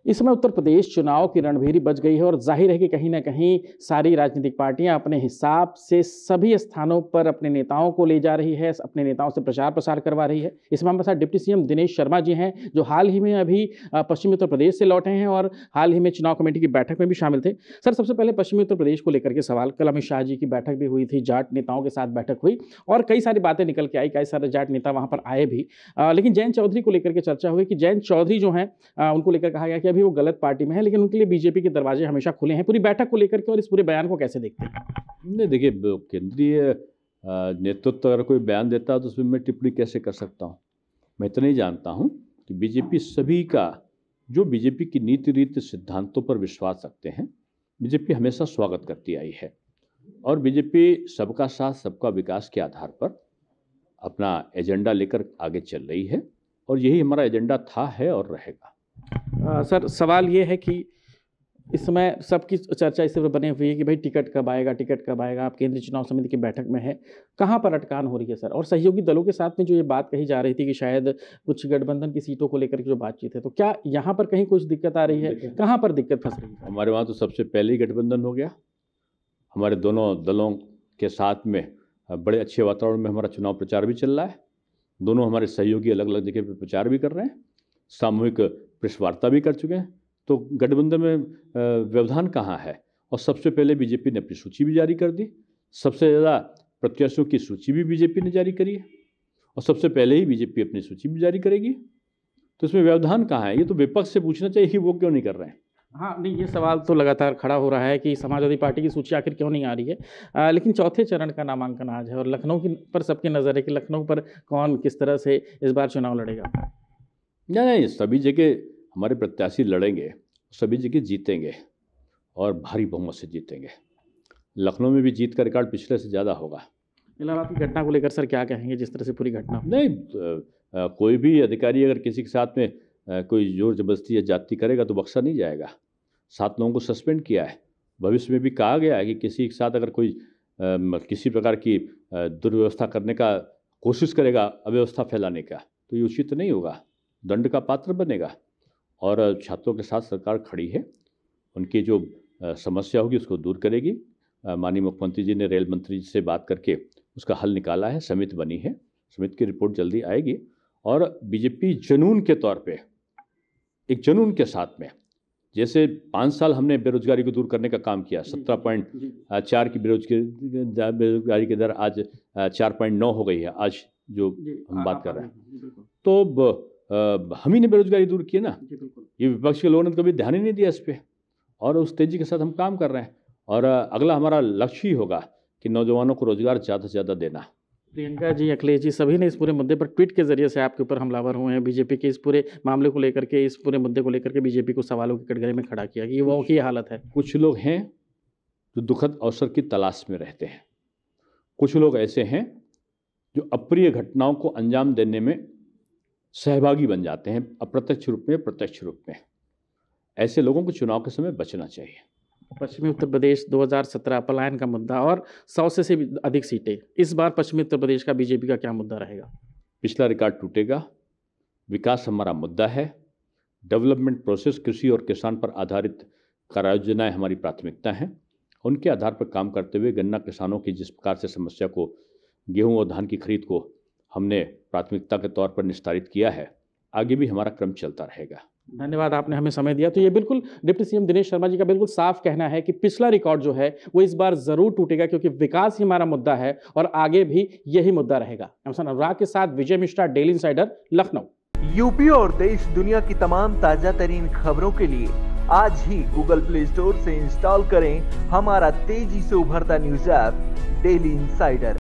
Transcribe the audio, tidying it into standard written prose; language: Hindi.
इस समय उत्तर प्रदेश चुनाव की रणभेरी बज गई है और जाहिर है कि कहीं ना कहीं सारी राजनीतिक पार्टियां अपने हिसाब से सभी स्थानों पर अपने नेताओं को ले जा रही है, अपने नेताओं से प्रचार प्रसार करवा रही है। इस मामले में साथ डिप्टी सीएम दिनेश शर्मा जी हैं, जो हाल ही में अभी पश्चिमी उत्तर प्रदेश से लौटे हैं और हाल ही में चुनाव कमेटी की बैठक में भी शामिल थे। सर, सबसे पहले पश्चिमी उत्तर प्रदेश को लेकर के सवाल, कल अमित शाह जी की बैठक भी हुई थी, जाट नेताओं के साथ बैठक हुई और कई सारी बातें निकल के आई, कई सारे जाट नेता वहां पर आए भी, लेकिन जयंत चौधरी को लेकर के चर्चा हुई कि जयंत चौधरी जो हैं उनको लेकर कहा गया कि अभी वो गलत पार्टी में है, लेकिन उनके लिए बीजेपी के दरवाजे हमेशा खुले हैं। पूरी बैठक को लेकर के और इस पूरे बयान को कैसे देखते हैं? नहीं, देखिए, केंद्रीय नेतृत्व अगर कोई बयान देता है तो उसमें मैं टिप्पणी कैसे कर सकता हूँ। मैं इतना ही जानता हूँ कि बीजेपी सभी का, जो बीजेपी की नीति रीति सिद्धांतों पर विश्वास रखते हैं, बीजेपी हमेशा स्वागत करती आई है और बीजेपी सबका साथ सबका विकास के आधार पर अपना एजेंडा लेकर आगे चल रही है और यही हमारा एजेंडा था, है और रहेगा। सर, सवाल ये है कि इस समय सबकी चर्चा इस पर बनी हुई है कि भाई टिकट कब आएगा, टिकट कब आएगा। आप केंद्रीय चुनाव समिति की बैठक में है, कहाँ पर अटकान हो रही है सर? और सहयोगी दलों के साथ में जो ये बात कही जा रही थी कि शायद कुछ गठबंधन की सीटों को लेकर के जो बातचीत है, तो क्या यहाँ पर कहीं कुछ दिक्कत आ रही है? कहाँ पर दिक्कत फंस रही है? हमारे वहाँ तो सबसे पहले ही गठबंधन हो गया। हमारे दोनों दलों के साथ में बड़े अच्छे वातावरण में हमारा चुनाव प्रचार भी चल रहा है। दोनों हमारे सहयोगी अलग अलग जगह पर प्रचार भी कर रहे हैं, सामूहिक प्रेस वार्ता भी कर चुके हैं। तो गठबंधन में व्यवधान कहाँ है? और सबसे पहले बीजेपी ने अपनी सूची भी जारी कर दी। सबसे ज़्यादा प्रत्याशियों की सूची भी बीजेपी ने जारी करी है और सबसे पहले ही बीजेपी अपनी सूची भी जारी करेगी। तो इसमें व्यवधान कहाँ है? ये तो विपक्ष से पूछना चाहिए कि वो क्यों नहीं कर रहे हैं। हाँ, नहीं, ये सवाल तो लगातार खड़ा हो रहा है कि समाजवादी पार्टी की सूची आखिर क्यों नहीं आ रही है। लेकिन चौथे चरण का नामांकन आज है और लखनऊ की पर सबकी नज़र है कि लखनऊ पर कौन किस तरह से इस बार चुनाव लड़ेगा। नहीं, सभी जगह हमारे प्रत्याशी लड़ेंगे, सभी जगह जीतेंगे और भारी बहुमत से जीतेंगे। लखनऊ में भी जीत का रिकॉर्ड पिछले से ज़्यादा होगा। इलाहाबाद की घटना को लेकर सर क्या कहेंगे, जिस तरह से पूरी घटना? नहीं, कोई भी अधिकारी अगर किसी के साथ में कोई जोर जबरदस्ती या जाति करेगा तो बख्शा नहीं जाएगा। 7 लोगों को सस्पेंड किया है। भविष्य में भी कहा गया है कि किसी के साथ अगर कोई किसी प्रकार की दुर्व्यवस्था करने का कोशिश करेगा, अव्यवस्था फैलाने का, तो ये उचित नहीं होगा, दंड का पात्र बनेगा। और छात्रों के साथ सरकार खड़ी है, उनकी जो समस्या होगी उसको दूर करेगी। माननीय मुख्यमंत्री जी ने रेल मंत्री जी से बात करके उसका हल निकाला है, समिति बनी है, समिति की रिपोर्ट जल्दी आएगी। और बीजेपी जुनून के तौर पे, एक जुनून के साथ में, जैसे 5 साल हमने बेरोजगारी को दूर करने का काम किया, 17.4 की बेरोजगारी की दर आज 4.9 हो गई है, आज जो हम बात कर रहे हैं, तो हम ही ने बेरोजगारी दूर की ना। ये विपक्ष के लोगों ने कभी ध्यान ही नहीं दिया इस पर और उस तेजी के साथ हम काम कर रहे हैं। और अगला हमारा लक्ष्य ही होगा कि नौजवानों को रोजगार ज़्यादा से ज़्यादा देना। प्रियंका जी, अखिलेश जी, सभी ने इस पूरे मुद्दे पर ट्वीट के जरिए से आपके ऊपर हमलावर हुए हैं। बीजेपी के इस पूरे मामले को लेकर के, इस पूरे मुद्दे को लेकर के बीजेपी को सवालों की कटघरे में खड़ा किया कि वो की हालत है। कुछ लोग हैं जो दुखद अवसर की तलाश में रहते हैं, कुछ लोग ऐसे हैं जो अप्रिय घटनाओं को अंजाम देने में सहभागी बन जाते हैं, अप्रत्यक्ष रूप में, प्रत्यक्ष रूप में। ऐसे लोगों को चुनाव के समय बचना चाहिए। पश्चिमी उत्तर प्रदेश 2017 पलायन का मुद्दा और 100 से भी अधिक सीटें, इस बार पश्चिमी उत्तर प्रदेश का बीजेपी का क्या मुद्दा रहेगा? पिछला रिकॉर्ड टूटेगा। विकास हमारा मुद्दा है। डेवलपमेंट प्रोसेस, कृषि और किसान पर आधारित कार्य योजनाएं हमारी प्राथमिकता हैं। उनके आधार पर काम करते हुए गन्ना किसानों की जिस प्रकार से समस्या को, गेहूँ और धान की खरीद को हमने प्राथमिकता के तौर पर निस्तारित किया है, आगे भी हमारा क्रम चलता रहेगा। धन्यवाद, आपने हमें समय दिया। तो ये बिल्कुल डिप्टी सीएम दिनेश शर्मा जी का बिल्कुल साफ कहना है कि पिछला रिकॉर्ड जो है वो इस बार जरूर टूटेगा, क्योंकि विकास ही हमारा मुद्दा है और आगे भी यही मुद्दा रहेगा। अनुराग के साथ Vijay Mishra, daily insider, Lucknow. UP और देश दुनिया की तमाम ताजा तरीन खबरों के लिए आज ही गूगल प्ले स्टोर से इंस्टॉल करें हमारा तेजी से उभरता न्यूज ऐप डेली इंसाइडर।